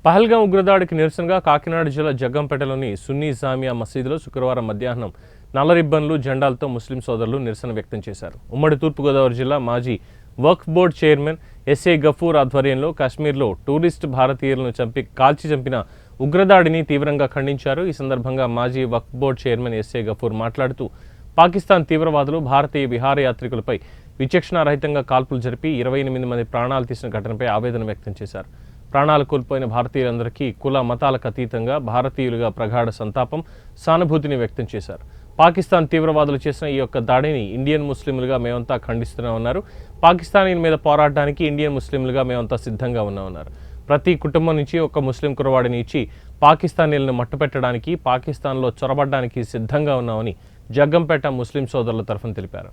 పహల్గాం ఉగ్రదాడికి నిరసనగా కాకినాడ జిల్లా జగ్గంపేటలోని సున్నీ జామియా మసీదులో శుక్రవారం మధ్యాహ్నం నల్ల రిబ్బన్లు జెండాలతో ముస్లిం సోదరులు నిరసన వ్యక్తం చేశారు. ఉమ్మడి తూర్పుగోదావరి జిల్లా మాజీ వక్ఫ్ బోర్డు చైర్మన్ ఎస్ఏ గఫూర్ ఆధ్వర్యంలో కాశ్మీర్లో టూరిస్ట్ భారతీయులను కాల్చి చంపిన ఉగ్రదాడిని తీవ్రంగా ఖండించారు. ఈ సందర్భంగా మాజీ వక్ఫ్ బోర్డు చైర్మన్ ఎస్ఏ గఫూర్ మాట్లాడుతూ పాకిస్తాన్ తీవ్రవాదులు భారతీయ విహారయాత్రికులపై విచక్షణారహితంగా కాల్పులు జరిపి 28 మంది ప్రాణాలు తీసిన ఘటనపై ఆవేదన వ్యక్తం చేశారు. ప్రాణాలు కోల్పోయిన భారతీయులందరికీ కుల మతాలకు అతీతంగా భారతీయులుగా ప్రగాఢ సంతాపం, సానుభూతిని వ్యక్తం చేశారు. పాకిస్తాన్ తీవ్రవాదులు చేసిన ఈ యొక్క దాడిని ఇండియన్ ముస్లింలుగా మేమంతా ఖండిస్తున్నామన్నారు. పాకిస్తానీల మీద పోరాడడానికి ఇండియన్ ముస్లింలుగా మేమంతా సిద్ధంగా ఉన్నామన్నారు. ప్రతి కుటుంబం నుంచి ఒక ముస్లిం కురవాడిని ఇచ్చి పాకిస్తానీలను మట్టుపెట్టడానికి, పాకిస్తాన్లో చొరబడ్డానికి సిద్ధంగా ఉన్నామని జగ్గంపేట ముస్లిం సోదరుల తరఫున తెలిపారు.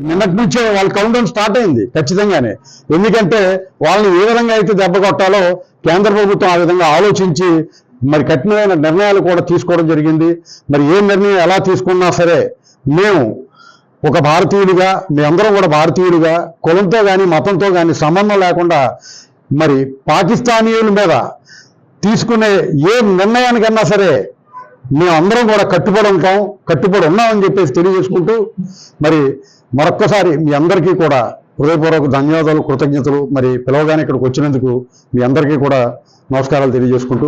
నిన్నటి నుంచే వాళ్ళ కౌంటౌన్ స్టార్ట్ అయింది ఖచ్చితంగానే. ఎందుకంటే వాళ్ళని ఏ విధంగా అయితే దెబ్బ కొట్టాలో కేంద్ర ప్రభుత్వం ఆ విధంగా ఆలోచించి మరి కఠినమైన నిర్ణయాలు కూడా తీసుకోవడం జరిగింది. మరి ఏ నిర్ణయం ఎలా తీసుకున్నా సరే మేము ఒక భారతీయుడిగా, మేమందరం కూడా భారతీయుడిగా కులంతో కానీ మతంతో కానీ సంబంధం లేకుండా మరి పాకిస్తానీయుల మీద తీసుకునే ఏ నిర్ణయానికన్నా సరే మేమందరం కూడా కట్టుబడి ఉన్నామని చెప్పేసి తెలియజేసుకుంటూ మరి మరొక్కసారి మీ అందరికీ కూడా హృదయపూర్వక ధన్యవాదాలు, కృతజ్ఞతలు. మరి పిలవగానే ఇక్కడికి వచ్చినందుకు మీ అందరికీ కూడా నమస్కారాలు తెలియజేసుకుంటూ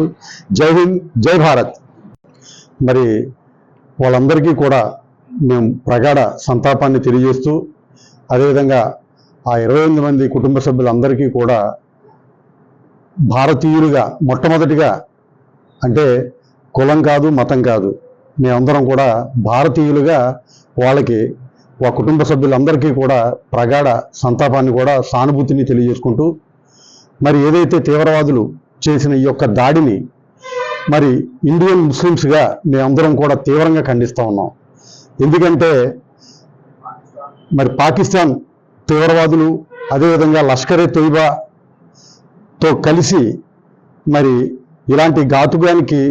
జై హింద్, జై భారత్. మరి వాళ్ళందరికీ కూడా మేము ప్రగాఢ సంతాపాన్ని తెలియజేస్తూ, అదేవిధంగా ఆ 28 మంది కుటుంబ సభ్యులందరికీ కూడా భారతీయులుగా మొట్టమొదటిగా, అంటే కులం కాదు, మతం కాదు, మేమందరం కూడా భారతీయులుగా వాళ్ళకి ఆ కుటుంబ సభ్యులందరికీ కూడా ప్రగాఢ సంతాపాన్ని కూడా సానుభూతిని తెలియజేసుకుంటూ, మరి ఏదైతే తీవ్రవాదులు చేసిన ఈ యొక్క దాడిని మరి ఇండియన్ ముస్లిమ్స్గా మేమందరం కూడా తీవ్రంగా ఖండిస్తూ ఉన్నాం. ఎందుకంటే మరి పాకిస్తాన్ తీవ్రవాదులు, అదేవిధంగా లష్కరే తోయిబాతో కలిసి మరి ఇలాంటి ఘాతుకానికి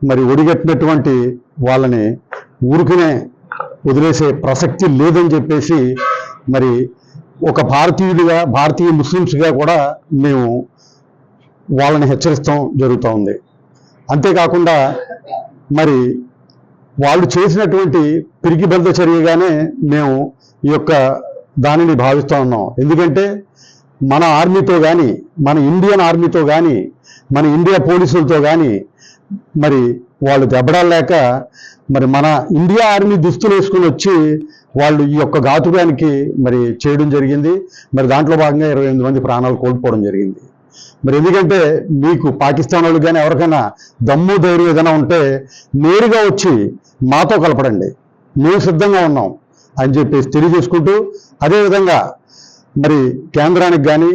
మరి ఒడిగట్టినటువంటి వాళ్ళని ఊరికనే వదిలేసే ప్రసక్తి లేదని చెప్పేసి మరి ఒక భారతీయుడిగా, భారతీయ ముస్లిమ్స్గా కూడా మేము వాళ్ళని హెచ్చరిస్తాం జరుగుతూ ఉంది. అంతేకాకుండా మరి వాళ్ళు చేసినటువంటి పిరికిబద్ధ చర్యగానే మేము ఈ యొక్క దానిని భావిస్తూ ఉన్నాం. ఎందుకంటే మన ఆర్మీతో కానీ, మన ఇండియన్ ఆర్మీతో కానీ, మన ఇండియా పోలీసులతో కానీ మరి వాళ్ళు దెబ్బడాలేక మరి మన ఇండియా ఆర్మీ దుస్తులు వేసుకుని వచ్చి వాళ్ళు ఈ యొక్క ఘాతుకానికి మరి చేయడం జరిగింది. మరి దాంట్లో భాగంగా 28 మంది ప్రాణాలు కోల్పోవడం జరిగింది. మరి ఎందుకంటే మీకు పాకిస్తాన్ వాళ్ళు కానీ ఎవరికైనా దమ్ము ధైర్యం ఏదైనా ఉంటే నేరుగా వచ్చి మాతో కలపడండి, మేము సిద్ధంగా ఉన్నాం అని చెప్పేసి తెలియజేసుకుంటూ, అదేవిధంగా మరి కేంద్రానికి కానీ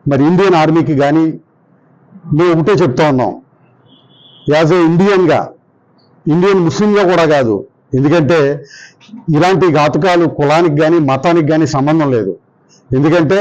మరి ఇండియన్ ఆర్మీకి కానీ మేము ఒకటే చెప్తా ఉన్నాం, యాజ్ ఏ ఇండియన్ ముస్లింగా కూడా కాదు. ఎందుకంటే ఇలాంటి ఘాతుకాలు కులానికి కానీ మతానికి కానీ సంబంధం లేదు. ఎందుకంటే